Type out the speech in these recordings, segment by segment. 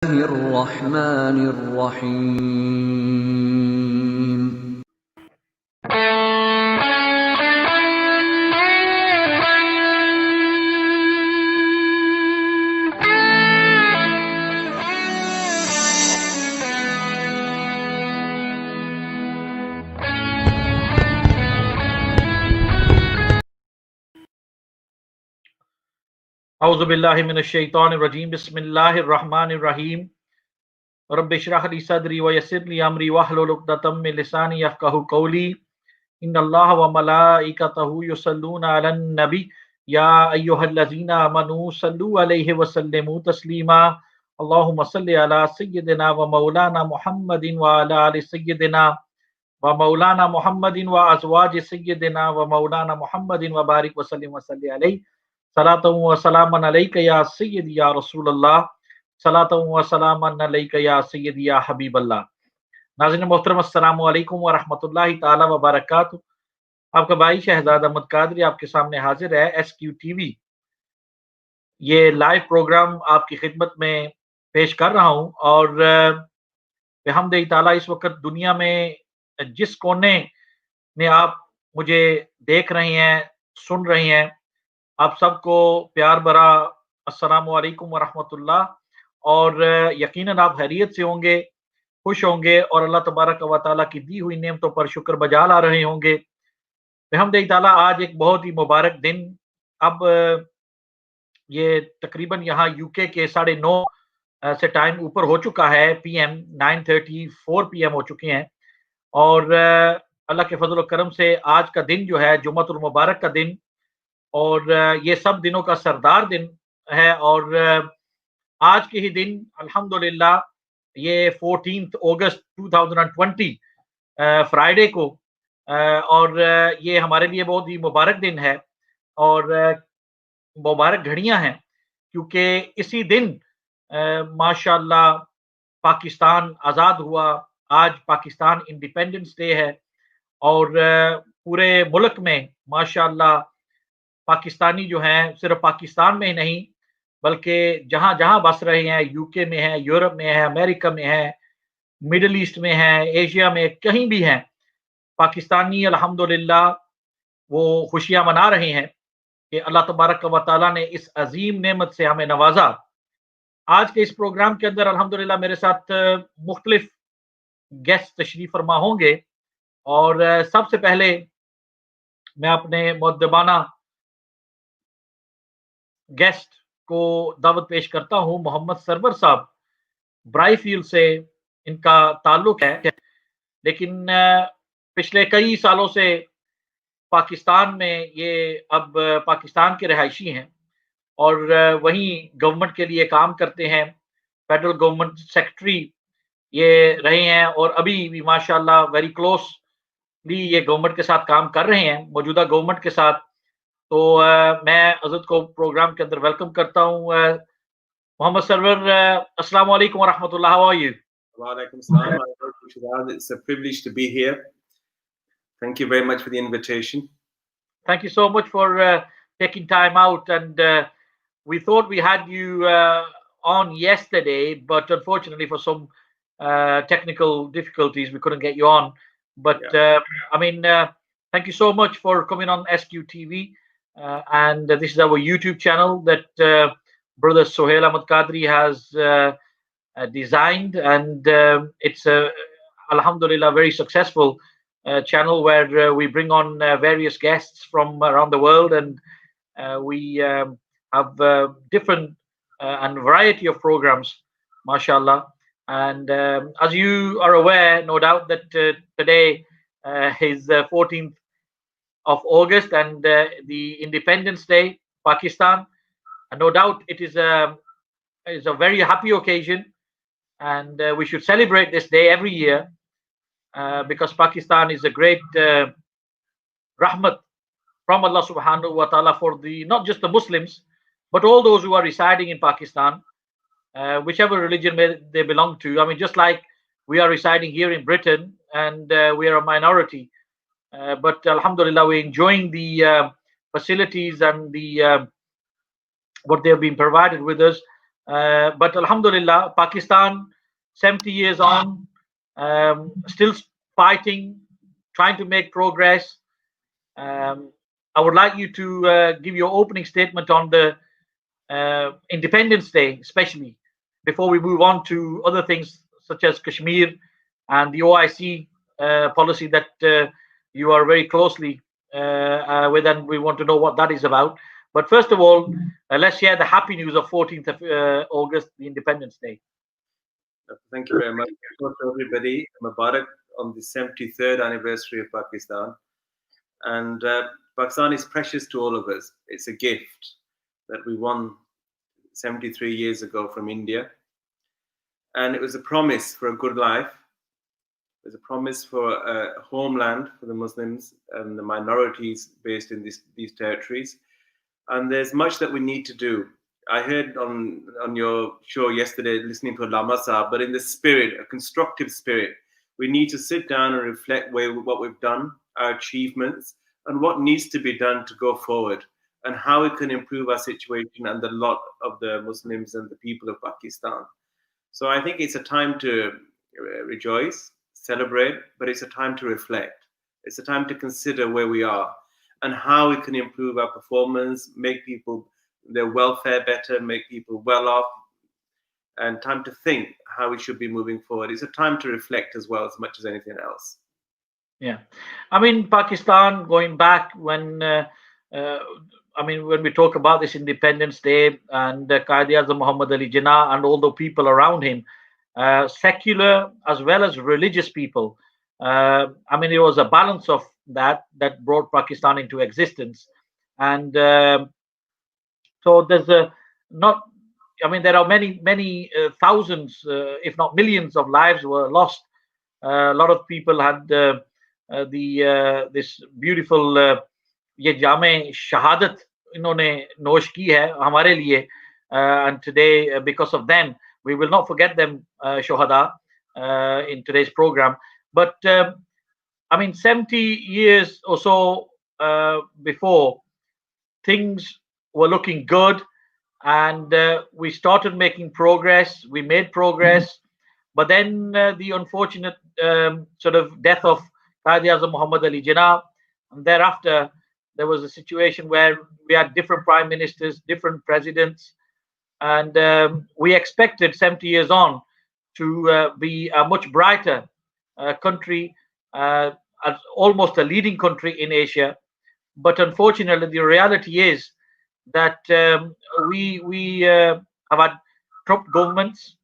الرحمن الرحيم. اعوذ باللہ من الشیطان الرجیم بسم اللہ الرحمن الرحیم رب اشرح لی صدری ویسر لی امری واحلل عقدۃ من لسانی یفقہوا قولی ان اللہ وملائکتہ یصلون علی النبی یا ایھا الذین آمنوا صلوا علیہ وسلموا تسلیما اللہم صل علی سیدنا و مولانا محمد وعلی آل سیدنا و مولانا محمد و ازواج سیدنا و مولانا محمد وبارک وسلم وصلی علیہ صلاۃ و سلام علیک یا سیدی یا رسول اللہ صلاۃ و سلام علیک یا سیدی یا حبیب اللہ. ناظرین محترم السلام علیکم ورحمۃ اللہ تعالی وبرکاتہ. آپ کا بھائی شہزاد احمد قادری آپ کے سامنے حاضر ہے. ایس کیو ٹی وی یہ لائیو پروگرام آپ کی خدمت میں پیش کر رہا ہوں، اور بحمد تعالیٰ اس وقت دنیا میں جس کونے میں آپ مجھے دیکھ رہے ہیں، سن رہے ہیں، آپ سب کو پیار بھرا السلام علیکم ورحمۃ اللہ. اور یقیناً آپ خیریت سے ہوں گے، خوش ہوں گے، اور اللہ تبارک و تعالیٰ کی دی ہوئی نعمتوں پر شکر بجا لا رہے ہوں گے. بحمد تعالیٰ آج ایک بہت ہی مبارک دن، اب یہ تقریباً یہاں یو کے 9:30 سے ٹائم اوپر ہو چکا ہے، پی ایم 9:34 PM ہو چکے ہیں، اور اللہ کے فضل و کرم سے آج کا دن جو ہے جمعۃ المبارک کا دن، اور یہ سب دنوں کا سردار دن ہے. اور آج کے ہی دن الحمدللہ یہ 14 اگست 2020 فرائیڈے کو، اور یہ ہمارے لیے بہت ہی مبارک دن ہے اور مبارک گھڑیاں ہیں، کیونکہ اسی دن ماشاءاللہ پاکستان آزاد ہوا. آج پاکستان انڈیپینڈنس ڈے ہے، اور پورے ملک میں ماشاءاللہ پاکستانی جو ہیں صرف پاکستان میں ہی نہیں بلکہ جہاں جہاں بس رہے ہیں، یو کے میں ہیں، یورپ میں ہیں، امریکہ میں ہیں، مڈل ایسٹ میں ہیں، ایشیا میں کہیں بھی ہیں، پاکستانی الحمدللہ وہ خوشیاں منا رہے ہیں کہ اللہ تبارک و تعالیٰ نے اس عظیم نعمت سے ہمیں نوازا. آج کے اس پروگرام کے اندر الحمدللہ میرے ساتھ مختلف گیسٹ تشریف فرما ہوں گے، اور سب سے پہلے میں اپنے مؤدبانہ گیسٹ کو دعوت پیش کرتا ہوں. محمد سرور صاحب برائی فیلڈ سے ان کا تعلق ہے، لیکن پچھلے کئی سالوں سے پاکستان میں یہ اب پاکستان کے رہائشی ہیں، اور وہیں گورنمنٹ کے لیے کام کرتے ہیں. فیڈرل گورنمنٹ سیکرٹری یہ رہے ہیں، اور ابھی بھی ماشاءاللہ ویری کلوزلی یہ گورنمنٹ کے ساتھ کام کر رہے ہیں، موجودہ گورنمنٹ کے ساتھ. تو میں حضرت کو پروگرام کے اندر ویلکم کرتا ہوں. محمد سرور، السلام علیکم ورحمۃ اللہ. How are you? Walaikum salam. It's a privilege to be here. Thank you very much for the invitation. Thank you so much for taking time out, and we thought we had you on yesterday, but unfortunately for some technical difficulties we couldn't get you on. But thank you so much for coming on SQTV, and this is our YouTube channel that brother Sohail Ahmed-Qadri has designed, and it's alhamdulillah very successful channel where we bring on various guests from around the world, and we have different and variety of programs, mashallah. And as you are aware, no doubt, that today is 14th of August and the Independence Day, Pakistan. And no doubt it is a very happy occasion, and we should celebrate this day every year. Because Pakistan is a great rahmat from Allah subhanahu wa ta'ala for not just the Muslims, but all those who are residing in Pakistan, whichever religion they belong to. I mean, just like we are residing here in Britain, and we are a minority, but alhamdulillah, we're enjoying the facilities and the what they have been provided with us But Alhamdulillah, Pakistan, 70 years on, still fighting, trying to make progress. I would like you to give your opening statement on the Independence Day, especially before we move on to other things such as Kashmir and the OIC policy that you are very closely with, and we want to know what that is about. But first of all, let's share the happy news of 14th of August, the Independence Day. Thank you very much. To everybody, Mubarak on the 73rd anniversary of Pakistan. And Pakistan is precious to all of us. It's a gift that we won 73 years ago from India. And it was a promise for a good life. It was a promise for a homeland for the Muslims and the minorities based in these territories. And there's much that we need to do. I heard on your show yesterday, listening to Allama Sahab, but in the spirit, a constructive spirit, we need to sit down and reflect what we've done, our achievements, and what needs to be done to go forward, and how we can improve our situation and the lot of the Muslims and the people of Pakistan. So I think it's a time to rejoice, celebrate, but it's a time to reflect. It's a time to consider where we are and how we can improve our performance, make people their welfare better, make people well off, and time to think how we should be moving forward. It's a time to reflect as well, as much as anything else. Yeah, I mean, Pakistan, going back when when we talk about this Independence Day and Qaid-e-Azam Muhammad Ali Jinnah and all the people around him, secular as well as religious people. It was a balance of that brought Pakistan into existence, and so there's there are many thousands, if not millions, of lives were lost. A lot of people had this beautiful ये जामे शहादत इन्होंने नोश की है हमारे लिए, and today because of them we will not forget them, shuhada, in today's program. But 70 years or so before, things were looking good, and we started making progress. We made progress, but then the unfortunate sort of death of Qaid-e-Azam Muhammad Ali Jinnah, and thereafter there was a situation where we had different prime ministers, different presidents, and we expected 70 years on to be a much brighter country, as almost a leading country in Asia. But unfortunately, the reality is that we have had corrupt governments,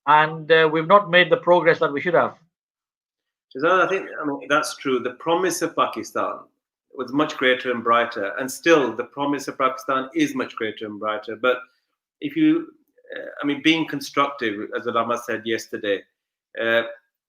and we've not made the progress that we should have. I think that's true. The promise of Pakistan was much greater and brighter, and still the promise of Pakistan is much greater and brighter. But if you, being constructive, as Allama said yesterday,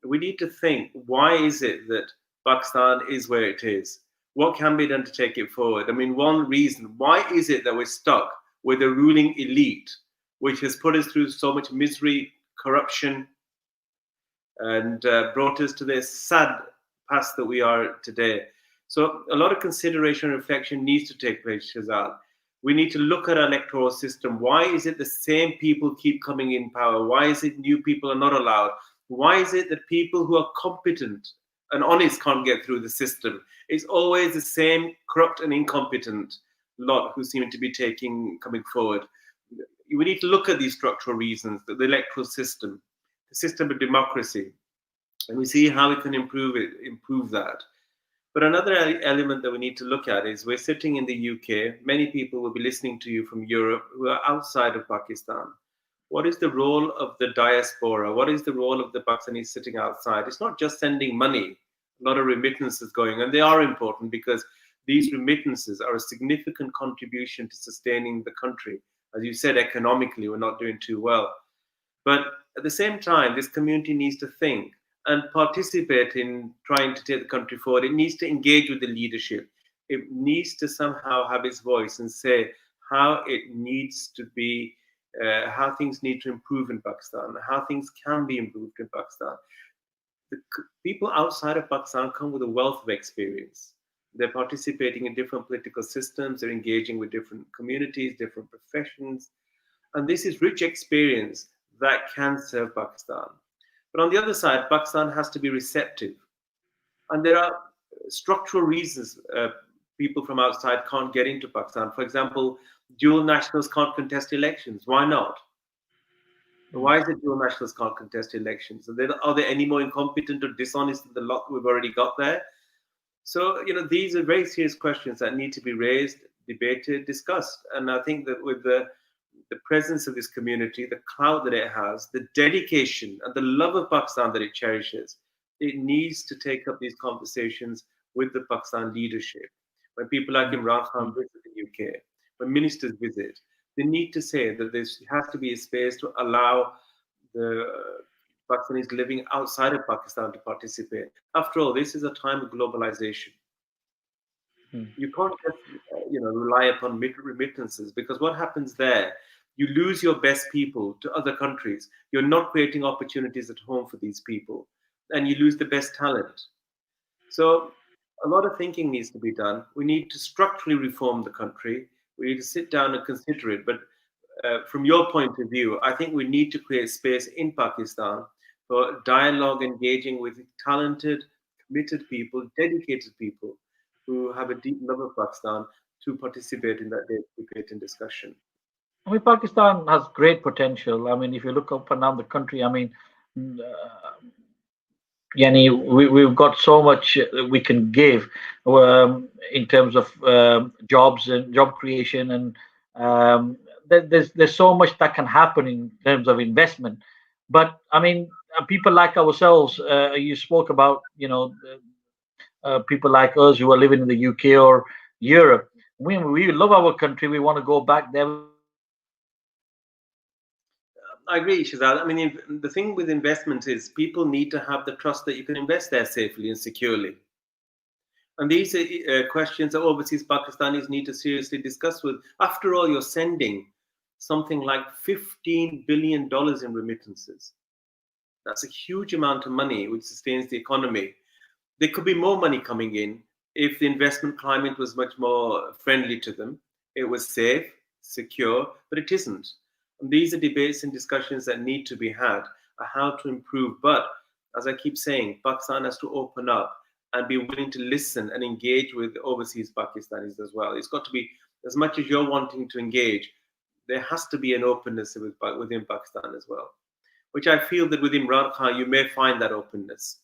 we need to think, why is it that Pakistan is where it is? What can be done to take it forward? One reason, why is it that we're stuck with a ruling elite, which has put us through so much misery, corruption, and brought us to this sad past that we are today? So a lot of consideration and reflection needs to take place, Shahzad. We need to look at our electoral system. Why is it the same people keep coming in power? Why is it new people are not allowed? Why is it that people who are competent and honest can't get through the system? It's always the same corrupt and incompetent lot who seem to be coming forward. We need to look at these structural reasons, the electoral system, the system of democracy, and we see how we can improve that. But another element that we need to look at is we're sitting in the UK. Many people will be listening to you from Europe who are outside of Pakistan. What is the role of the diaspora? What is the role of the Pakistanis sitting outside? It's not just sending money. A lot of remittances going, and they are important because these remittances are a significant contribution to sustaining the country. As you said, economically, we're not doing too well. But at the same time, this community needs to think and participate in trying to take the country forward. It needs to engage with the leadership. It needs to somehow have its voice and say how it needs to be, how things need to improve in Pakistan, how things can be improved in Pakistan. The people outside of Pakistan come with a wealth of experience. They're participating in different political systems. They're engaging with different communities, different professions. And this is rich experience that can serve Pakistan. But on the other side, Pakistan has to be receptive. And there are structural reasons people from outside can't get into Pakistan. For example, dual nationals can't contest elections. Why not? Why is it dual nationals can't contest elections? Are they any more incompetent or dishonest than the lot we've already got there? So, these are very serious questions that need to be raised, debated, discussed. And I think that with the presence of this community, the clout that it has, the dedication and the love of Pakistan that it cherishes, it needs to take up these conversations with the Pakistan leadership. When people like Imran Khan visit the UK, when ministers visit, they need to say that there has to be a space to allow the Pakistanis living outside of Pakistan to participate. After all, this is a time of globalization. You can't just rely upon remittances, because what happens there, you lose your best people to other countries. You're not creating opportunities at home for these people, and you lose the best talent. So a lot of thinking needs to be done. We need to structurally reform the country. We need to sit down and consider it. But from your point of view, I think we need to create space in Pakistan for dialogue, engaging with talented, committed people, dedicated people who have a deep love of Pakistan to participate in that debate and discussion. I mean, Pakistan has great potential. I mean, if you look up and down the country, I mean, Yani, we've got so much we can give in terms of jobs and job creation, and there's so much that can happen in terms of investment. But I mean, people like ourselves, you spoke about, people like us who are living in the UK or Europe. We love our country. We want to go back there. We want to invest. I agree, Shazad. I mean, the thing with investment is people need to have the trust that you can invest there safely and securely. And these are questions that overseas Pakistanis need to seriously discuss with. After all, you're sending something like $15 billion in remittances. That's a huge amount of money which sustains the economy. There could be more money coming in if the investment climate was much more friendly to them. It was safe, secure, but it isn't. And these are debates and discussions that need to be had on how to improve. But as I keep saying, Pakistan has to open up and be willing to listen and engage with overseas Pakistanis as well. It's got to be, as much as you're wanting to engage, there has to be an openness within Pakistan as well, which I feel that with Imran Khan, you may find that openness.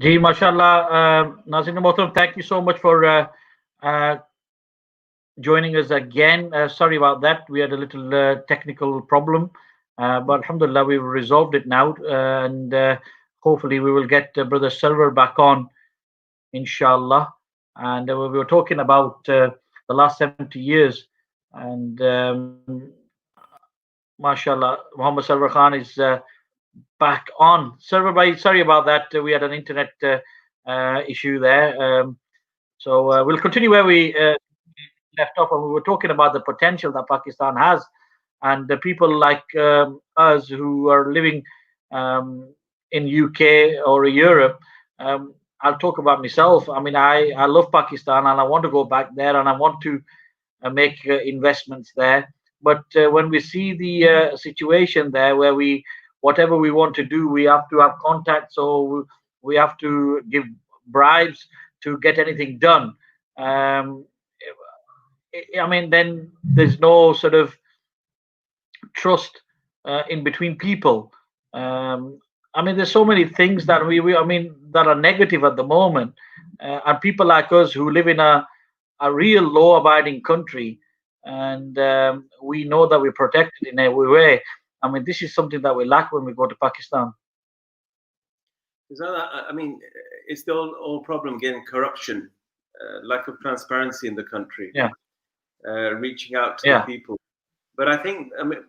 Ji, mashallah, Nazim Mohtaram, thank you so much for uh, joining us again. Sorry about that. We had a little technical problem, but alhamdulillah, we've resolved it now. And hopefully, we will get Brother Silver back on, inshallah. And we were talking about the last 70 years. And mashallah, Muhammad Silver Khan is back on. Silver Bhai, sorry about that. We had an internet issue there. So we'll continue where we left off, and we were talking about the potential that Pakistan has, and the people like us who are living in UK or Europe. I'll talk about myself. I mean, I love Pakistan, and I want to go back there, and I want to make investments there. But when we see the situation there, where we whatever we want to do, we have to have contacts, so we have to give bribes to get anything done. Um, I mean, then there's no sort of trust in between people. I mean, there's so many things that I mean, that are negative at the moment, and people like us who live in a real law-abiding country, and we know that we're protected in every way. I mean, this is something that we lack when we go to Pakistan. So, I mean, it's the old problem again: corruption, lack of transparency in the country. Yeah. Reaching out to Yeah. the people. But I think, I mean,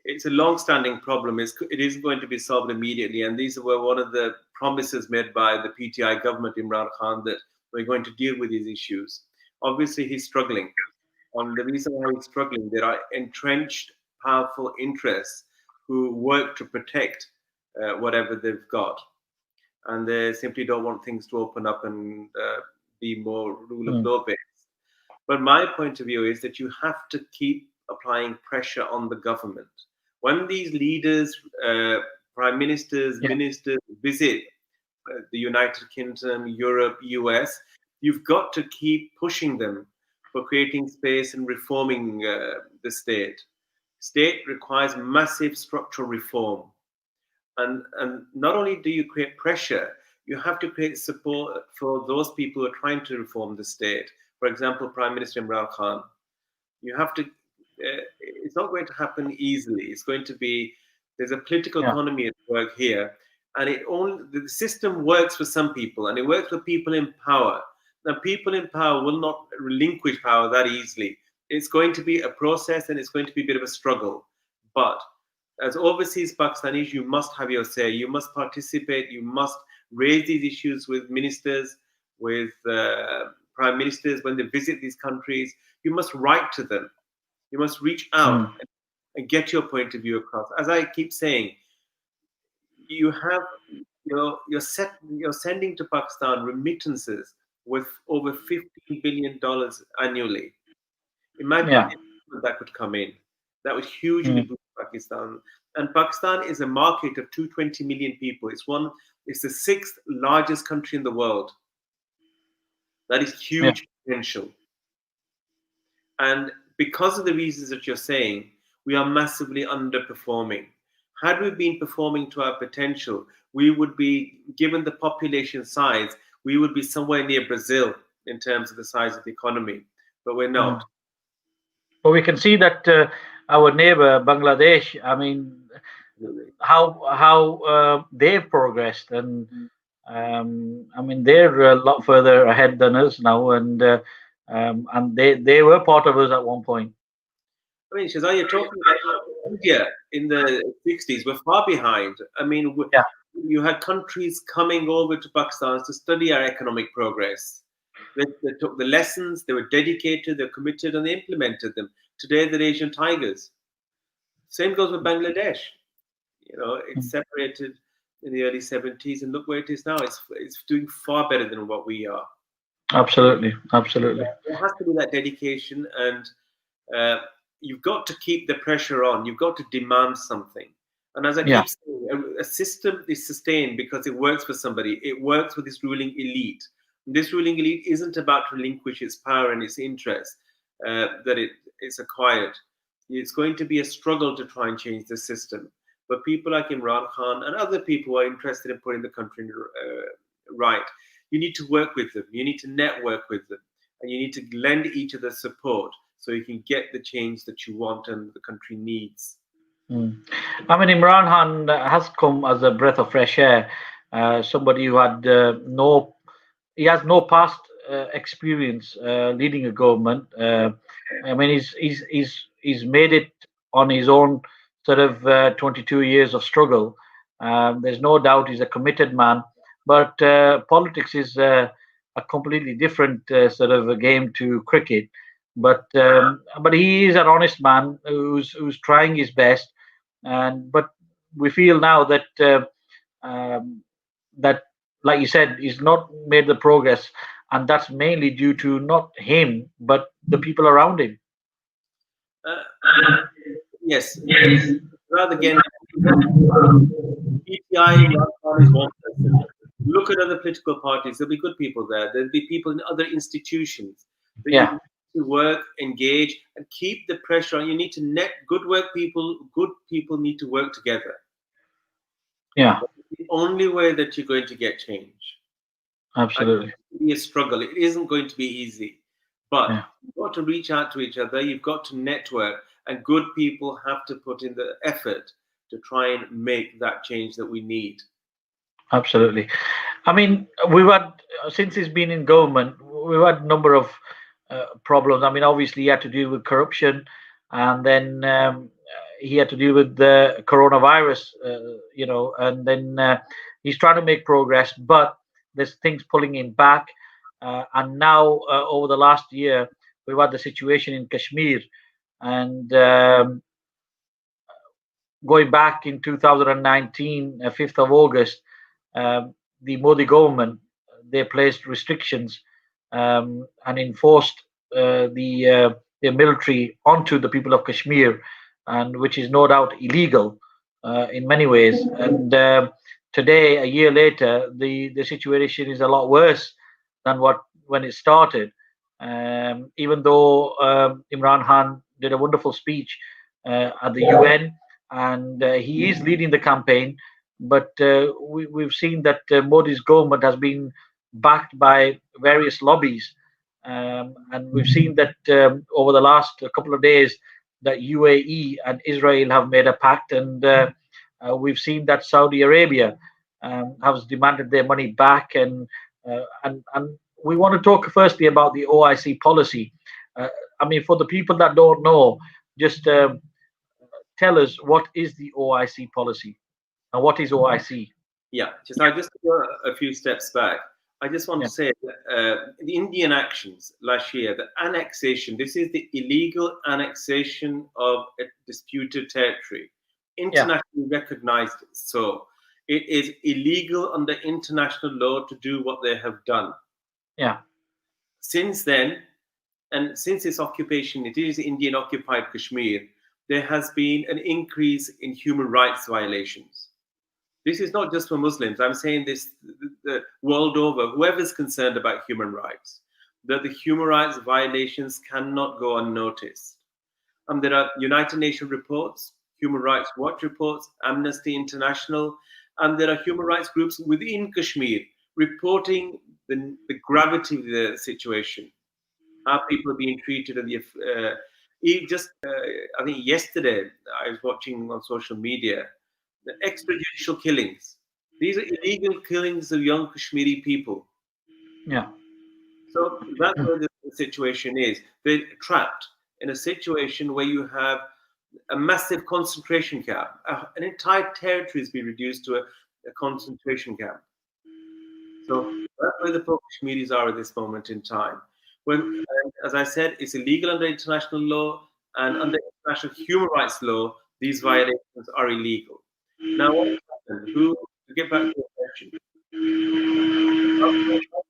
it's a long-standing problem. It isn't going to be solved immediately. And these were one of the promises made by the PTI government, Imran Khan, that we're going to deal with these issues. Obviously, he's struggling. And the reason why he's struggling, there are entrenched, powerful interests who work to protect whatever they've got. And they simply don't want things to open up and be more rule of law based. But my point of view is that you have to keep applying pressure on the government. When these leaders, prime ministers, ministers visit the United Kingdom, Europe, US, you've got to keep pushing them for creating space and reforming the state. State requires massive structural reform. And not only do you create pressure, you have to create support for those people who are trying to reform the state. For example, Prime Minister Imran Khan. You have to, it's not going to happen easily. It's going to be, there's a political economy at work here. And the system works for some people, and it works for people in power. Now, people in power will not relinquish power that easily. It's going to be a process, and it's going to be a bit of a struggle. But as overseas Pakistanis, you must have your say. You must participate. You must raise these issues with ministers, with prime ministers when they visit these countries. You must write to them. You must reach out and get your point of view across. As I keep saying, you have you're sending to Pakistan remittances with over $15 billion annually. Imagine if that could come in. That would hugely boost Pakistan. And Pakistan is a market of 220 million people. It's the sixth largest country in the world. That is huge potential. And because of the reasons that you're saying, we are massively underperforming. Had we been performing to our potential, we would be, given the population size, we would be somewhere near Brazil in terms of the size of the economy. But we're not. But we can see that our neighbor Bangladesh, I mean, how they've progressed, and I mean, they're a lot further ahead than us now, and they were part of us at one point. I mean, Shazan, you're talking about India in the 60s. We're far behind. I mean, you had countries coming over to Pakistan to study our economic progress. They took the lessons, they were dedicated, they're committed, and they implemented them. Today, they're Asian tigers. Same goes with Bangladesh. It's separated in the early 70s, and look where it is now. It's doing far better than what we are. Absolutely. There has to be that dedication, and you've got to keep the pressure on. You've got to demand something. And as I keep saying, a system is sustained because it works for somebody. It works for this ruling elite. And this ruling elite isn't about to relinquish its power and its interest that it's acquired. It's going to be a struggle to try and change the system. But people like Imran Khan and other people who are interested in putting the country right, you need to work with them. You need to network with them. And you need to lend each other support so you can get the change that you want and the country needs. Mm. I mean, Imran Khan has come as a breath of fresh air. Somebody who had he has no past experience leading a government. I mean, he's made it on his own, sort of 22 years of struggle. There's no doubt he's a committed man, but politics is a completely different sort of a game to cricket. But he is an honest man who's trying his best, and but we feel now that that, like you said, he's not made the progress, and that's mainly due to not him but the people around him. Uh, yes, rather again, PTI Imran Khan is one person. Look at other political parties. There'll be good people there. There'll be people in other institutions that you Yeah, need to work, engage, and keep the pressure on. You need to net good work people. Good people need to work together. yeah, That's the only way that you're going to get change. And absolutely. it's going to be a struggle. It isn't going to be easy. But Yeah, you've got to reach out to each other. You've got to network. And good people have to put in the effort to try and make that change that we need. absolutely. I mean, we've had, since he's been in government, we've had a number of problems. I mean, obviously, he had to deal with corruption, and then he had to deal with the coronavirus, and then he's trying to make progress, but there's things pulling him back. And now, over the last year, we've had the situation in Kashmir, and going back in 2019, 5th of August, the Modi government, they placed restrictions and enforced the military onto the people of Kashmir, and which is no doubt illegal in many ways. And today, a year later, the situation is a lot worse than what when it started. Even though Imran Khan did a wonderful speech at the UN, and he is leading the campaign, but we've seen that Modi's government has been backed by various lobbies, and we've seen that over the last couple of days that UAE and Israel have made a pact, and we've seen that Saudi Arabia has demanded their money back, and we want to talk firstly about the OIC policy. Uh, I mean, for the people that don't know, just tell us what is the OIC policy and what is OIC? Yeah, I just go a few steps back. I just want Yeah, to say that the Indian actions last year, the annexation, this is the illegal annexation of a disputed territory, yeah, internationally recognized. So it is illegal under international law to do what they have done. yeah, Since then, and since its occupation, it is Indian occupied Kashmir, there has been an increase in human rights violations. This is not just for Muslims. I'm saying this the world over. Whoever's concerned about human rights, that the human rights violations cannot go unnoticed. There are United Nations reports, Human Rights Watch reports, Amnesty International, and there are human rights groups within Kashmir reporting the gravity of the situation, how people are being treated, and I think yesterday I was watching on social media the extrajudicial killings. These are illegal killings of young Kashmiri people. yeah, So that's where the situation is. They're trapped in a situation where you have a massive concentration camp. An entire territory has been reduced to a concentration camp. So that's where the poor Kashmiris are at this moment in time. As I said, it's illegal under international law, and under international human rights law, these violations are illegal. Now, what has happened? To get back to your question,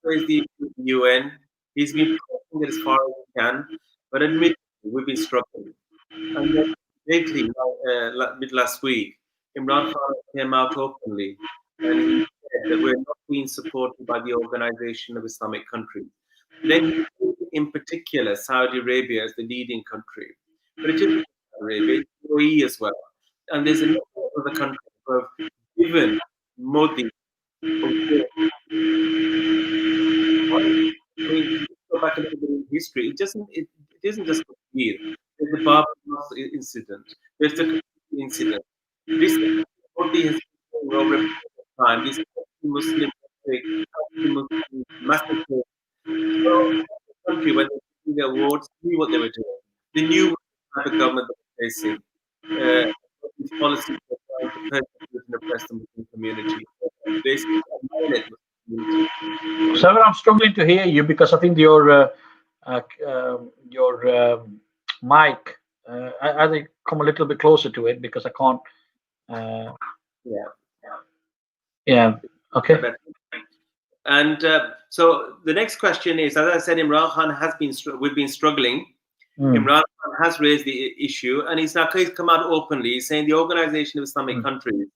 is the UN. He's been pushing it as far as he can, but admittedly, we've been struggling. And then lately, mid last week, Imran Khan came out openly and he said that we're not being supported by the Organization of Islamic Countries. Then, in particular, Saudi Arabia as the leading country, but it isn't Saudi Arabia, it's UAE as well. And there's a number of other countries who have given Modi award. I mean, go back a little bit in history. It isn't just Kashmir. There's the Barbados incident. There's the Kashmir incident. This Modi has been over a period of time. This Muslim Muslim massacre. So the country, when they gave the awards, knew what they were doing. They knew what type of government they were facing. What these policies were trying to persecute and oppress the Muslim community. Basically, annihilate the Muslim community. So I'm struggling to hear you because I think your mic. I think come a little bit closer to it because I can't. Uh, Yeah. yeah. Okay. And so the next question is, as I said, Imran Khan has been, we've been struggling. Imran Khan has raised the issue, and he's come out openly saying the Organization of Islamic Countries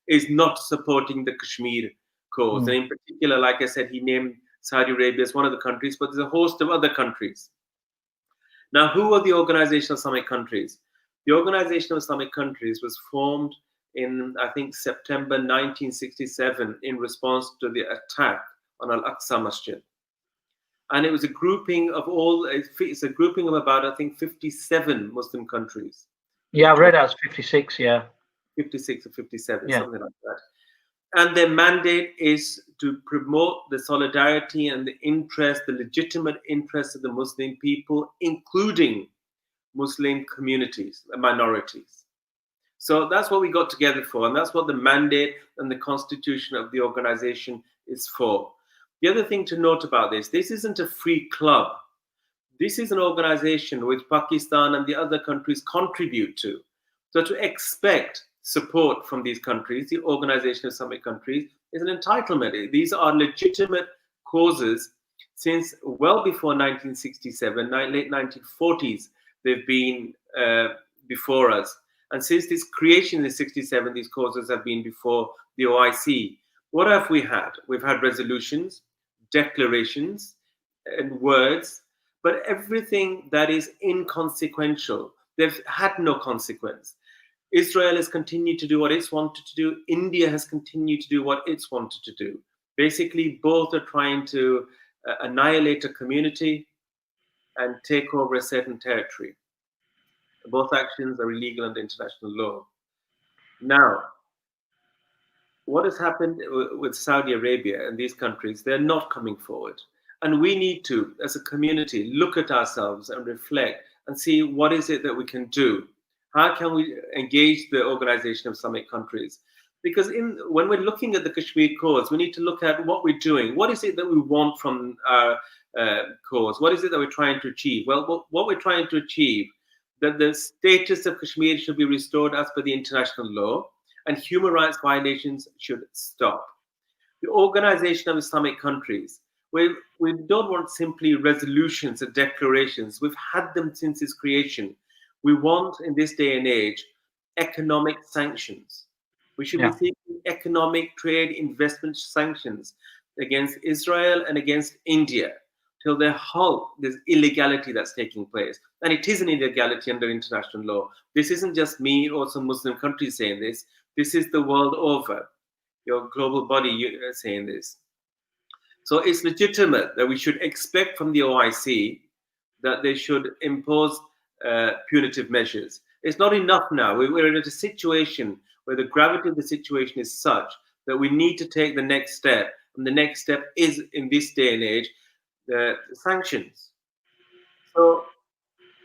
is not supporting the Kashmir cause. And in particular, like I said, he named Saudi Arabia as one of the countries, but there's a host of other countries. Now, who are the Organization of Islamic Countries? The Organization of Islamic Countries was formed in, I think, September 1967 in response to the attack on Al-Aqsa Masjid. And it was a grouping of it's a grouping of about, I think, 57 Muslim countries. Yeah, I read as 56, yeah. 56 or 57, something like that. And their mandate is to promote the solidarity and the legitimate interests of the Muslim people, including Muslim communities and minorities. So that's what we got together for, and that's what the mandate and the constitution of the organization is for. The other thing to note about this isn't a free club. This is an organization which Pakistan and the other countries contribute to. So to expect support from these countries, the Organization of Islamic Countries, is an entitlement. These are legitimate causes since well before 1967, late 1940s, they've been before us. And since this creation in 67, these causes have been before the OIC. What have we had? We've had resolutions, declarations, and words, but everything that is inconsequential, they've had no consequence. Israel has continued to do what it's wanted to do. India has continued to do what it's wanted to do. Basically, both are trying to annihilate a community and take over a certain territory. Both actions are illegal under international law. Now, what has happened with Saudi Arabia and these countries, they're not coming forward. And we need to, as a community, look at ourselves and reflect and see what is it that we can do. How can we engage the Organization of Islamic Countries? Because when we're looking at the Kashmir cause, we need to look at what we're doing. What is it that we want from our cause? What is it that we're trying to achieve? Well, what we're trying to achieve, that the status of Kashmir should be restored as per the international law, and human rights violations should stop. The Organization of Islamic Countries, we don't want simply resolutions or declarations. We've had them since its creation. We want, in this day and age, economic sanctions. We should be seeking economic trade investment sanctions against Israel and against India till they halt this illegality that's taking place. And it is an illegality under international law. This isn't just me or some Muslim countries saying this. This is the world over. Your global body saying this. So it's legitimate that we should expect from the OIC that they should impose punitive measures. It's not enough now. We're in a situation where the gravity of the situation is such that we need to take the next step. And the next step is, in this day and age, the sanctions. So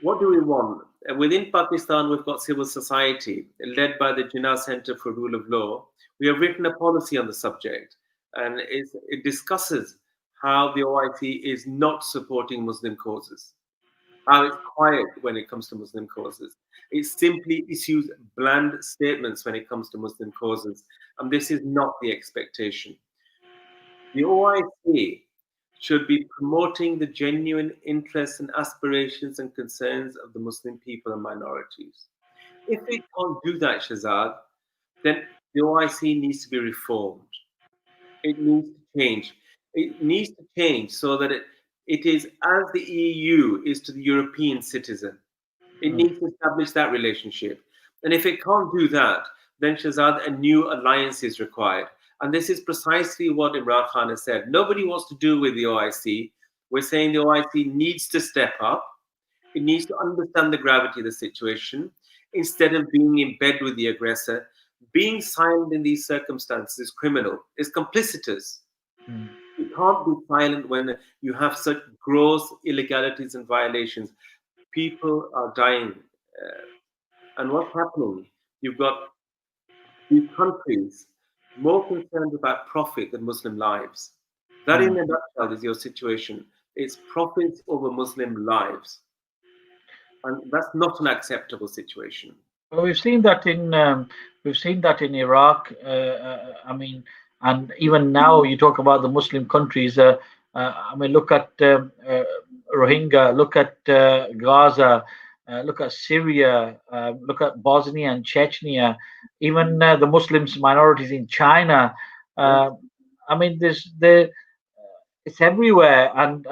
what do we want? Within Pakistan, we've got civil society led by the Jinnah Center for Rule of Law. We have written a policy on the subject, and it discusses how the OIC is not supporting Muslim causes, how it's quiet when it comes to Muslim causes. It simply issues bland statements when it comes to Muslim causes, and this is not the expectation. The OIC should be promoting the genuine interests and aspirations and concerns of the Muslim people and minorities. If it can't do that, Shahzad, then the OIC needs to be reformed. It needs to change. It needs to change so that it is as the EU is to the European citizen. It needs to establish that relationship. And if it can't do that, then Shahzad, a new alliance is required. And this is precisely what Imran Khan has said. Nobody wants to do with the OIC. We're saying the OIC needs to step up. It needs to understand the gravity of the situation instead of being in bed with the aggressor. Being silent in these circumstances is criminal, is complicitous. Mm. You can't be silent when you have such gross illegalities and violations. People are dying. And what's happening? You've got these countries more concerned about profit than Muslim lives. That, in Mm. a nutshell, is your situation. It's profits over Muslim lives. And that's not an acceptable situation. Well, we've seen that in Iraq. I mean, and even now you talk about the Muslim countries. I mean, look at Rohingya, look at Gaza, look at Syria, look at Bosnia and Chechnya, even the Muslims minorities in China. Yeah. I mean, it's everywhere, and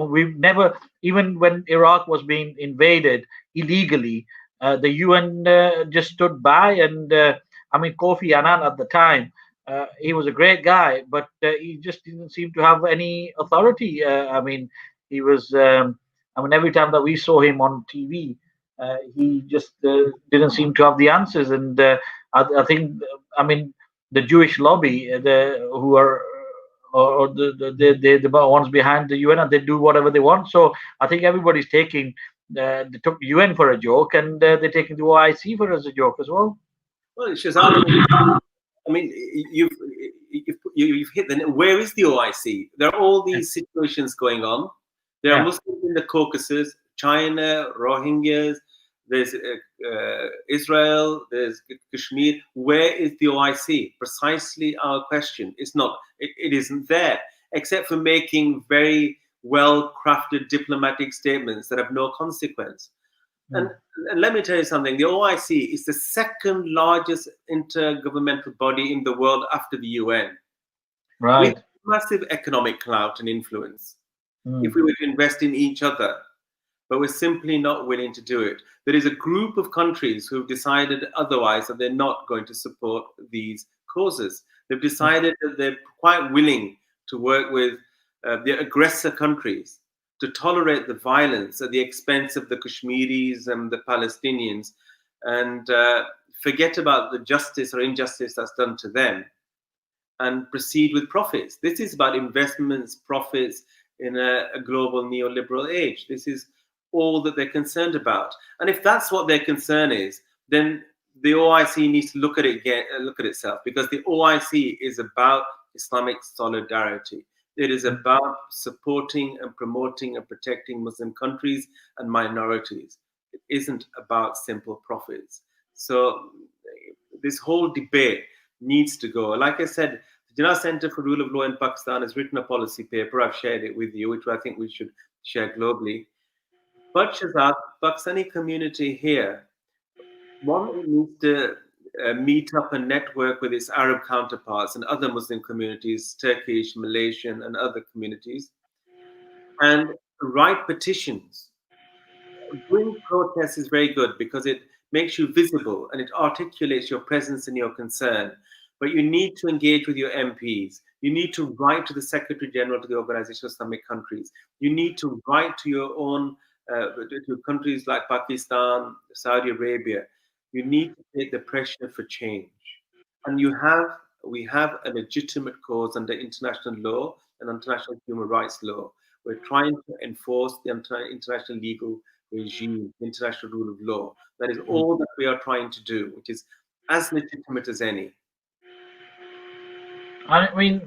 we've never, even when Iraq was being invaded illegally, the UN just stood by, and I mean Kofi Annan at the time, he was a great guy, but he just didn't seem to have any authority. I mean, he was. I mean, every time that we saw him on TV, he just didn't seem to have the answers, and I think, I mean, the Jewish lobby, the who are or the ones behind the UN, and they do whatever they want. So I think everybody's taking they took the UN for a joke, and they're taking the OIC for as a joke as well. Well, Shazad, I mean, you've hit the. Where is the OIC? There are all Yeah, these situations going on. There are yeah. Muslims in the Caucasus, China, Rohingyas. There's Israel. There's Kashmir. Where is the OIC? Precisely our question. It's not. It isn't there, except for making very well-crafted diplomatic statements that have no consequence. And, Mm. and let me tell you something. The OIC is the second largest intergovernmental body in the world after the UN. We have Right. massive economic clout and influence if Mm. we were to invest in each other, but we're simply not willing to do it. There is a group of countries who've decided otherwise, that they're not going to support these causes. They've decided that they're quite willing to work with the aggressor countries to tolerate the violence at the expense of the Kashmiris and the Palestinians, and forget about the justice or injustice that's done to them, and proceed with profits. This is about investments, profits in a global neoliberal age. This is all that they're concerned about. And if that's what their concern is, then the OIC needs to look at it again, look at itself, because the OIC is about Islamic solidarity. It is about supporting and promoting and protecting Muslim countries and minorities. It isn't about simple profits. So this whole debate needs to go. Like I said, the Jinnah Center for Rule of Law in Pakistan has written a policy paper. I've shared it with you, which I think we should share globally. But Shazad, Pakistani community here, one, it needs to meet up and network with its Arab counterparts and other Muslim communities, Turkish, Malaysian, and other communities, and write petitions. Doing protests is very good because it makes you visible and it articulates your presence and your concern. But you need to engage with your MPs. You need to write to the Secretary General to the Organization of Islamic Countries. You need to write to your own to countries like Pakistan, Saudi Arabia. You need to take the pressure for change. And we have a legitimate cause under international law and international human rights law. We're trying to enforce the international legal regime, international rule of law. That is all that we are trying to do, which is as legitimate as any. I mean,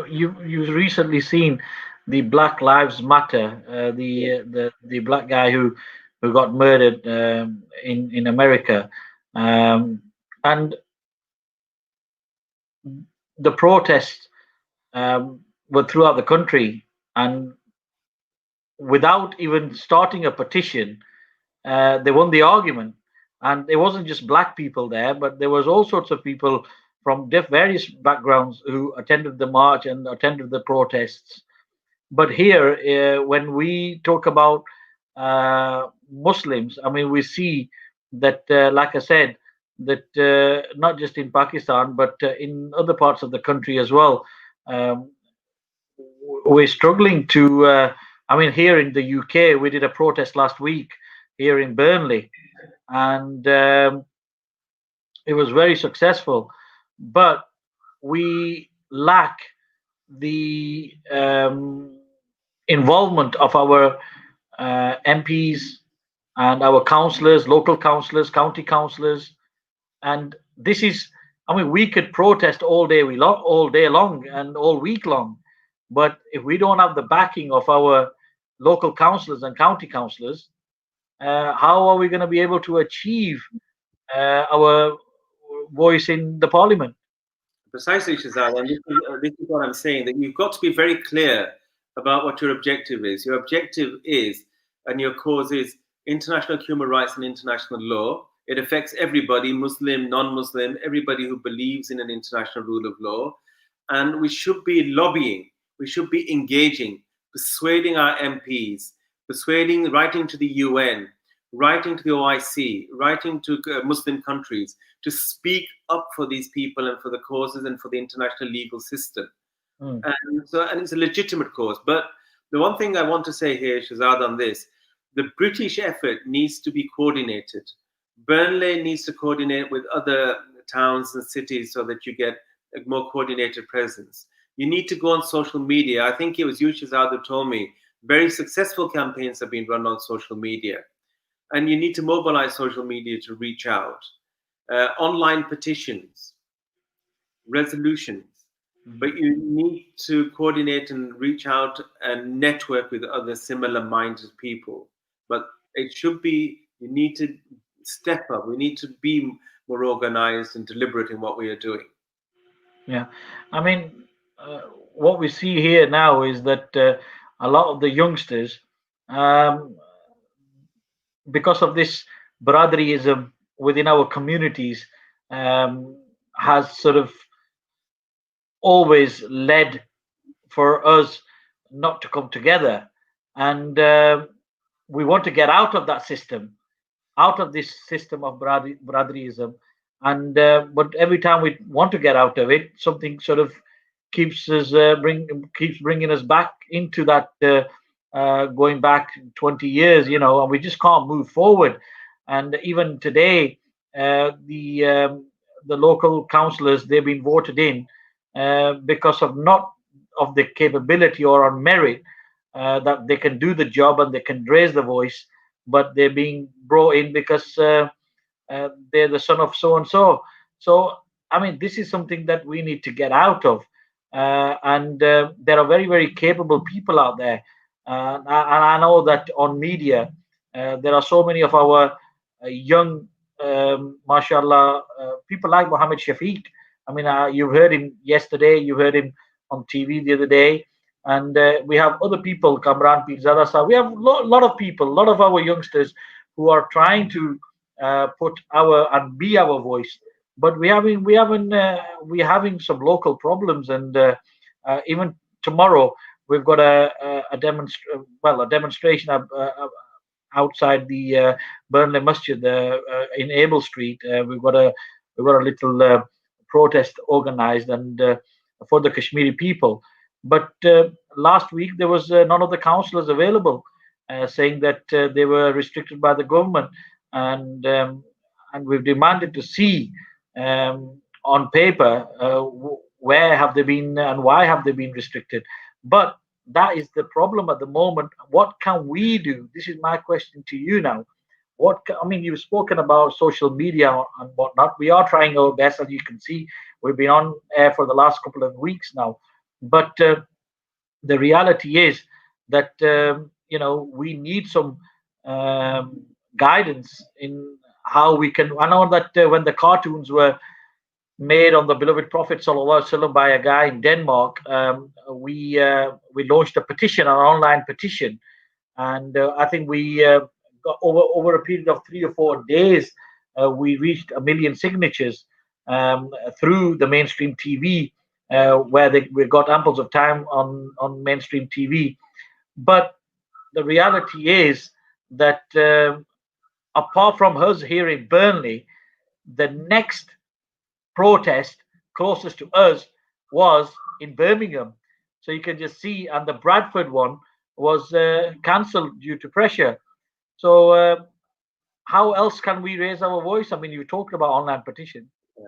you've recently seen the Black Lives Matter, Yeah. the black guy who got murdered in America, um, and the protests were throughout the country, and without even starting a petition, they won the argument. And it wasn't just black people there, but there was all sorts of people from various backgrounds who attended the march and attended the protests. But here, when we talk about Muslims, I mean, we see that, like I said, that not just in Pakistan but in other parts of the country as well. Um, we're struggling to. I mean, here in the UK, we did a protest last week here in Burnley, and it was very successful. But we lack the involvement of our MPs and our councillors, local councillors, county councillors, and this is. I mean, we could protest all day long, and all week long, but if we don't have the backing of our local councillors and county councillors, how are we going to be able to achieve our voice in the parliament? Precisely, Shazad, and this is what I'm saying, that you've got to be very clear about what your objective is. Your objective is, and your cause is, international human rights and international law. It affects everybody, Muslim, non-Muslim, everybody who believes in an international rule of law. And we should be lobbying, we should be engaging, persuading our MPs, writing to the UN, writing to the OIC, writing to Muslim countries to speak up for these people and for the causes and for the international legal system. Mm. And it's a legitimate cause. But the one thing I want to say here, Shazad, on this, the British effort needs to be coordinated. Burnley needs to coordinate with other towns and cities so that you get a more coordinated presence. You need to go on social media. I think it was you, Shazad, who told me very successful campaigns have been run on social media. And you need to mobilize social media to reach out. Online petitions, resolutions. But you need to coordinate and reach out and network with other similar-minded people. But it should be, you need to step up. We need to be more organized and deliberate in what we are doing. Yeah, I mean, what we see here now is that a lot of the youngsters, um, because of this brotherlyism within our communities, um, has sort of always led for us not to come together, and we want to get out of that system, out of this system of brotherlyism, and but every time we want to get out of it, something sort of keeps bringing us back into that, going back 20 years, and we just can't move forward. And even today, the local councillors, they've been voted in because of not of the capability or on merit, that they can do the job and they can raise the voice, but they're being brought in because they're the son of so and so. So, I mean, this is something that we need to get out of. And there are very, very capable people out there. And I know that on media, there are so many of our young, mashallah, people like Mohammed Shafiq. I mean, you heard him yesterday, you heard him on TV the other day. And we have other people, Kamran Pirzada Sahab. We have a lot of people, a lot of our youngsters who are trying to put our and be our voice, but we're having some local problems, and even tomorrow we've got a demonstration outside the Burnley Masjid in Abel Street. We've got a little protest organized, and for the Kashmiri people. But last week there was none of the councillors available, saying that they were restricted by the government, and we've demanded to see on paper where have they been and why have they been restricted. But that is the problem at the moment. What can we do? This is my question to you now. I mean, you've spoken about social media and whatnot. We are trying our best, as you can see. We've been on air for the last couple of weeks now, but the reality is that we need some guidance in how we can. I know that when the cartoons were made on the beloved Prophet Sallallahu Alaihi Wasallam by a guy in Denmark, we launched a petition, an online petition, and I think we got over a period of 3 or 4 days, we reached 1 million signatures through the mainstream TV, where we got amples of time on mainstream TV. But the reality is that apart from us here in Burnley, the next protest closest to us was in Birmingham. So you can just see, and the Bradford one was cancelled due to pressure. So how else can we raise our voice? I mean, you talked about online petition. Yeah.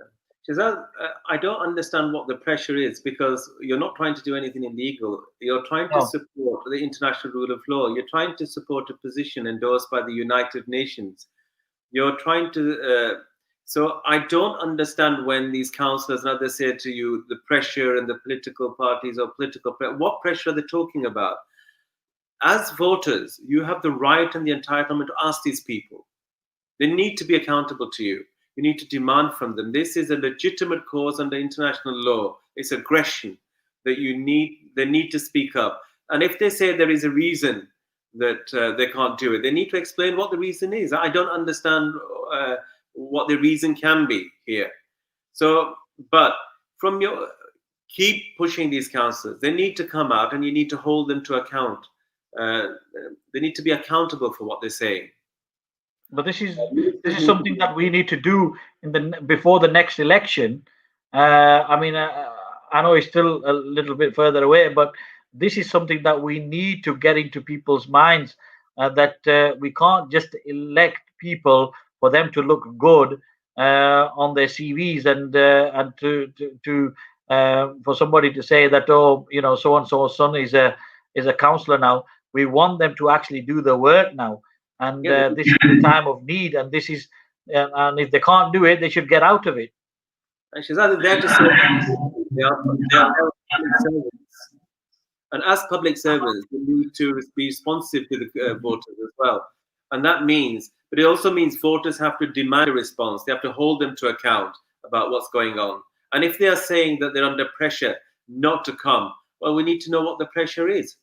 Shazad, I don't understand what the pressure is, because you're not trying to do anything illegal. You're trying to No, support the international rule of law. You're trying to support a position endorsed by the United Nations. You're trying to. So I don't understand when these councillors and others say to you the pressure and the political parties or what pressure are they talking about? As voters, you have the right and the entitlement to ask these people. They need to be accountable to you. You need to demand from them. This is a legitimate cause under international law. It's aggression that they need to speak up. And if they say there is a reason that they can't do it, they need to explain what the reason is. I don't understand what the reason can be here. So, but from your keep pushing these councillors. They need to come out, and you need to hold them to account. Uh, they need to be accountable for what they're saying. but this is something that we need to do before the next election. I mean, I know it's still a little bit further away, but this is something that we need to get into people's minds, that we can't just elect people for them to look good on their CVs, and for somebody to say that, oh, so and so's son is a counselor now. We want them to actually do the work now, and Yeah, this is the time of need, and this is and if they can't do it, they should get out of it. and she's either there to serve they are public servants. And as public servants, they need to be responsive to the voters as well. And that means, but it also means voters have to demand a response. They have to hold them to account about what's going on. And if they are saying that they're under pressure not to come, well, we need to know what the pressure is.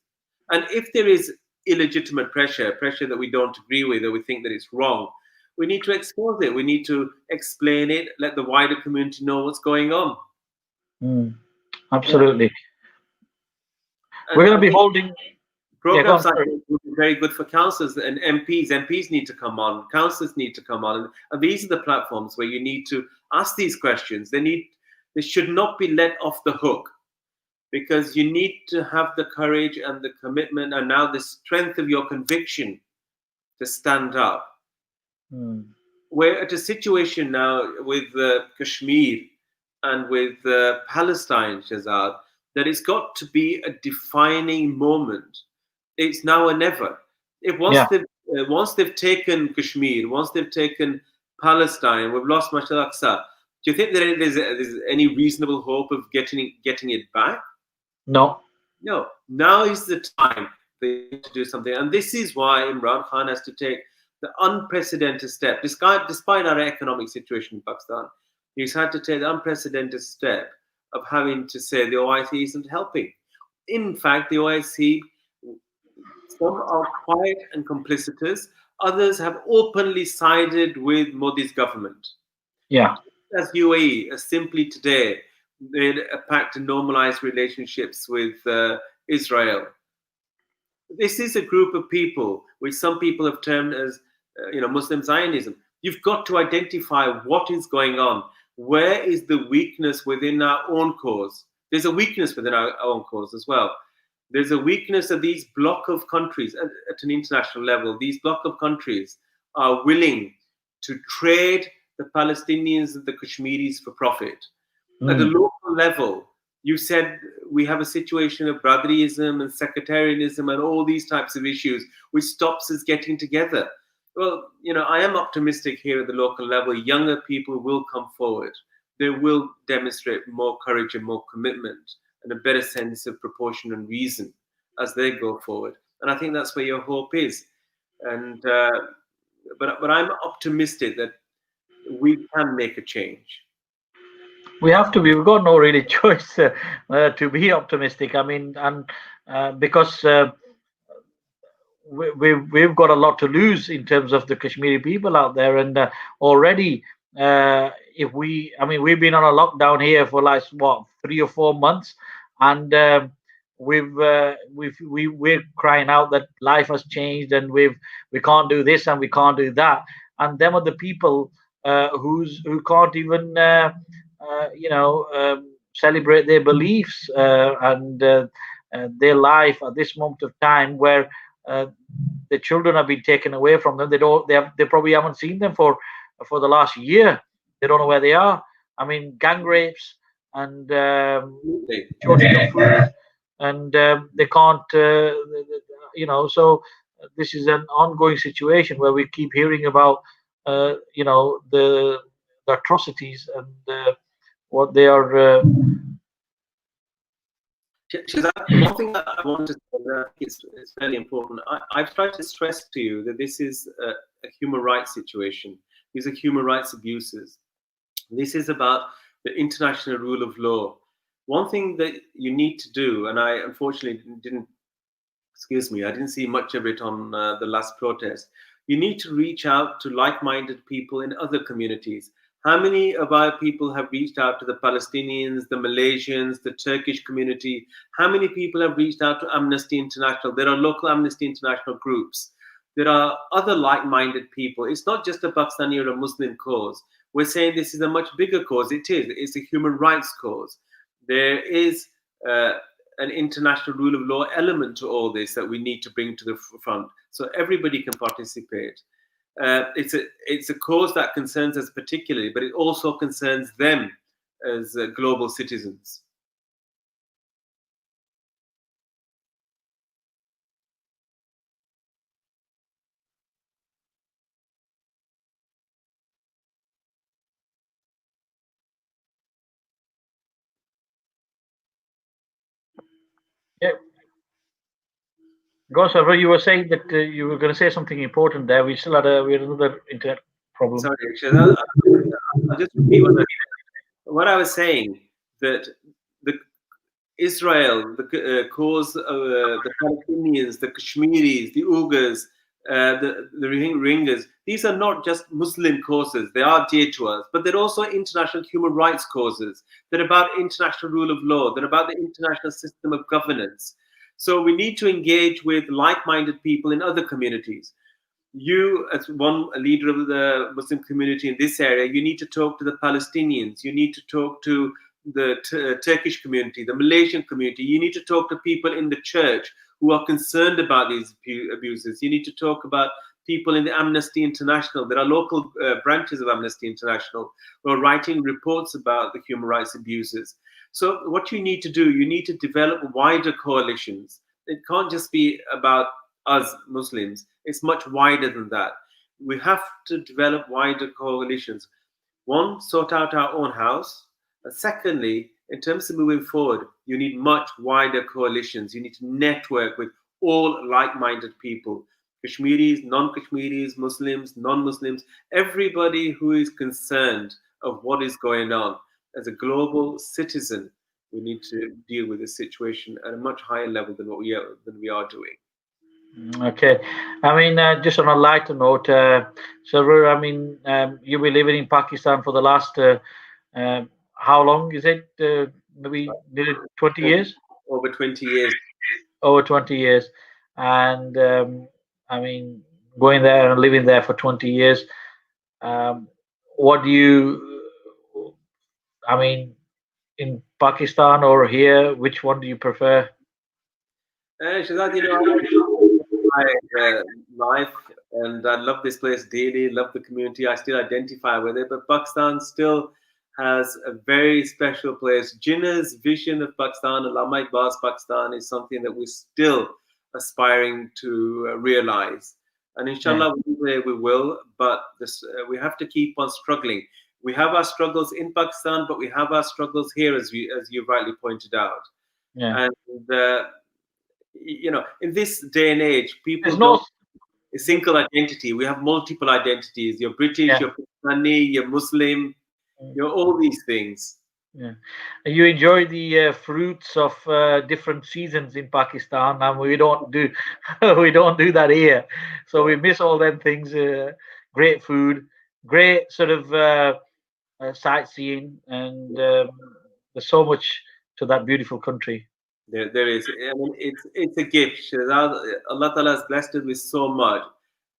And if there is illegitimate pressure that we don't agree with, or we think that it's wrong, we need to expose it. We need to explain it, let the wider community know what's going on. Mm, Yeah. absolutely. We're And going I to be think holding. Yeah, go on. programs like Sorry. this would be very good for councillors and MPs. MPs need to come on, councillors need to come on. And these are the platforms where you need to ask these questions. They should not be let off the hook, because you need to have the courage and the commitment and now the strength of your conviction to stand up. Mm, We're at a situation now with Kashmir and with Palestine, Shazad, that it's got to be a defining moment. It's now or never. If yeah. once they've taken Kashmir, once they've taken Palestine, we've lost Masjid al-Aqsa. Do you think that there's any reasonable hope of getting it back? No. No. Now is the time to do something, and this is why Imran Khan has to take the unprecedented step, despite our economic situation in Pakistan. He's had to take the unprecedented step of having to say the OIC isn't helping. In fact, the OIC, some are quiet and complicitous. Others have openly sided with Modi's government. Yeah. As UAE, as simply today, made a pact to normalize relationships with Israel. This is a group of people which some people have termed as, Muslim Zionism. You've got to identify what is going on. Where is the weakness within our own cause? There's a weakness within our own cause as well. There's a weakness of these block of countries at an international level. These block of countries are willing to trade the Palestinians and the Kashmiris for profit. At the local level, you said we have a situation of brotherlyism and sectarianism and all these types of issues, which stops us getting together. Well, I am optimistic here at the local level. Younger people will come forward. They will demonstrate more courage and more commitment and a better sense of proportion and reason as they go forward. And I think that's where your hope is. And but I'm optimistic that we can make a change. We have to be. We've got no really choice to be optimistic. I mean, and because we've got a lot to lose in terms of the Kashmiri people out there, and already, if I mean, we've been on a lockdown here for like what 3 or 4 months, and we're crying out that life has changed, and we can't do this and we can't do that, and them are the people who can't even celebrate their beliefs and their life at this moment of time, where uh, the children have been taken away from them. They probably haven't seen them for the last year. They don't know where they are. I mean, gang rapes and shortage of food, and they can't. So this is an ongoing situation where we keep hearing about the atrocities and what they are. One thing that I want to say that is fairly important. I've tried to stress to you that this is a human rights situation. These are human rights abuses. This is about the international rule of law. One thing that you need to do, and I unfortunately didn't, excuse me, I didn't see much of it on the last protest. You need to reach out to like-minded people in other communities. How many of our people have reached out to the Palestinians, the Malaysians, the Turkish community? How many people have reached out to Amnesty International? There are local Amnesty International groups. There are other like-minded people. It's not just a Pakistani or a Muslim cause. We're saying this is a much bigger cause. It is. It's a human rights cause. There is an international rule of law element to all this that we need to bring to the front, so everybody can participate. It's a cause that concerns us particularly, but it also concerns them as global citizens. Yeah. Go, sir. You were saying that you were going to say something important there. We had another internet problem. Sorry, I'll just repeat what I was saying, that the Israel, the cause of the Palestinians, the Kashmiris, the Uyghurs, the Rohingyas, these are not just Muslim causes. They are dear to us, but they're also international human rights causes. They're about international rule of law. They're about the international system of governance. So we need to engage with like-minded people in other communities. You, as one leader of the Muslim community in this area, you need to talk to the Palestinians. You need to talk to the Turkish community, the Malaysian community. You need to talk to people in the church who are concerned about these abuses. You need to talk about people in the Amnesty International. There are local branches of Amnesty International who are writing reports about the human rights abuses. So what you need to do, you need to develop wider coalitions. It can't just be about us Muslims. It's much wider than that. We have to develop wider coalitions. One, sort out our own house. And secondly, in terms of moving forward, you need much wider coalitions. You need to network with all like-minded people. Kashmiris, non-Kashmiris, Muslims, non-Muslims, everybody who is concerned of what is going on. As a global citizen, we need to deal with this situation at a much higher level than we are doing. Okay. I mean, just on a lighter note, so I mean, you've been living in Pakistan for the last how long is it? Maybe nearly 20 years? Over 20 years. Over 20 years. And I mean, going there and living there for 20 years, um, what do you, I mean, in Pakistan or here, which one do you prefer? Shazad, I love my life, and I love this place dearly, love the community. I still identify with it, but Pakistan still has a very special place. Jinnah's vision of Pakistan, Allama Iqbal's Pakistan, is something that we're still aspiring to realize. And Yeah. inshallah, we will, but we have to keep on struggling. We have our struggles in Pakistan, but we have our struggles here, as you rightly pointed out. Yeah. And in this day and age, people There's don't no, a single identity. We have multiple identities. You're British, yeah. you're Pakistani, you're Muslim, you're all these things. Yeah. You enjoy the fruits of different seasons in Pakistan, and we don't do we don't do that here. So Yeah. we miss all them things. Great food, great sort of sightseeing, and there's so much to that beautiful country. There is. I mean, it's a gift. Allah Ta'ala has blessed us with so much.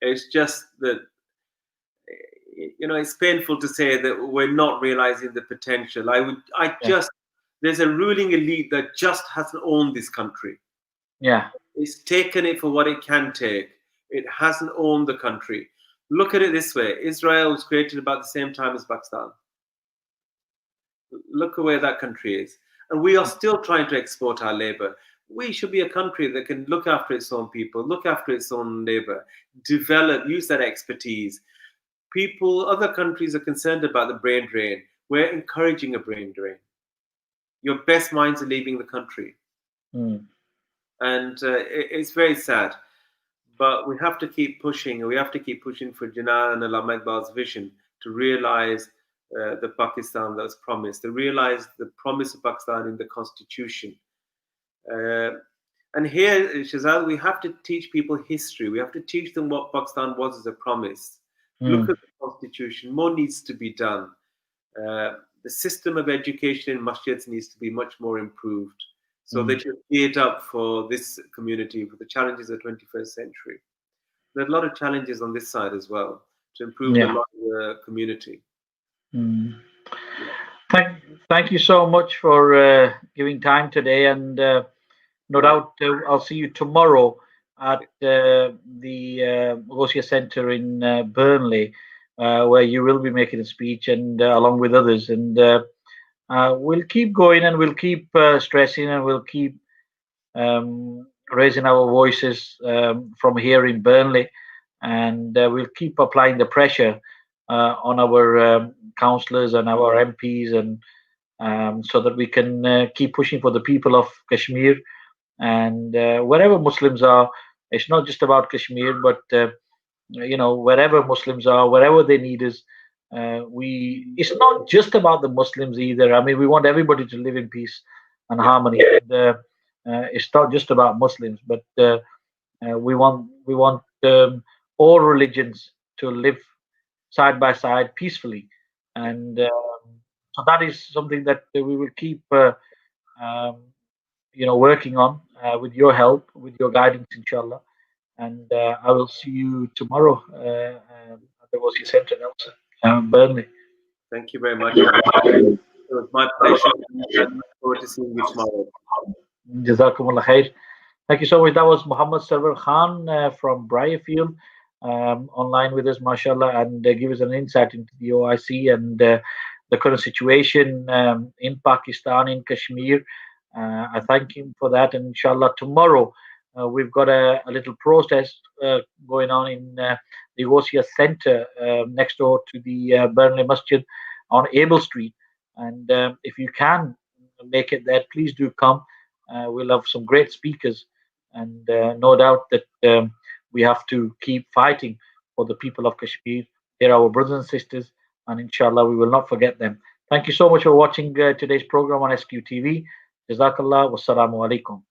It's just that it's painful to say that we're not realizing the potential. Yeah. There's a ruling elite that just hasn't owned this country. Yeah. It's taken it for what it can take. It hasn't owned the country. Look at it this way: Israel was created about the same time as Pakistan. Look at where that country is. And we are still trying to export our labor. We should be a country that can look after its own people, look after its own labor, develop, use that expertise. Other countries are concerned about the brain drain. We're encouraging a brain drain. Your best minds are leaving the country. Mm. And it's very sad. But we have to keep pushing. We have to keep pushing for Jinnah and Allama Iqbal's vision to realize the Pakistan that was promised, to realize the promise of Pakistan in the constitution. And here, Shazad, we have to teach people history. We have to teach them what Pakistan was as a promise. Look at the constitution. More needs to be done. The system of education in masjids needs to be much more improved so that you're geared up for this community, for the challenges of the 21st century. There are a lot of challenges on this side as well to improve the lot of the community. Mm. Thank you so much for giving time today, and no doubt I'll see you tomorrow at the Gosia Center in Burnley, where you will be making a speech, and along with others, and we'll keep going, and we'll keep stressing, and we'll keep raising our voices from here in Burnley, and we'll keep applying the pressure on our councillors and our MPs, and so that we can keep pushing for the people of Kashmir, and wherever Muslims are. It's not just about Kashmir, but wherever Muslims are, wherever they need us. It's not just about the Muslims either. I mean, we want everybody to live in peace and harmony. And, it's not just about Muslims, but we want all religions to live side by side peacefully, and so that is something that we will keep um, working on with your help, with your guidance, inshallah. And I will see you tomorrow at the Wosi Center, Nelson, Burnley. Thank you very much. It was my pleasure. I look forward to seeing you tomorrow. Jazakumullah khair. Thank you so much. That was Muhammad Sarwar Khan from Briarfield, online with us, mashallah, and give us an insight into the OIC and the current situation in Pakistan, in Kashmir. I thank him for that, and inshallah tomorrow we've got a little protest going on in the Gosia Center next door to the Burnley Masjid on Abel Street, and if you can make it there, please do come. We'll have some great speakers, and no doubt that we have to keep fighting for the people of Kashmir. They're our brothers and sisters, and inshallah we will not forget them. Thank you so much for watching today's program on SQ TV. Jazakallah. Wassalamu alaikum.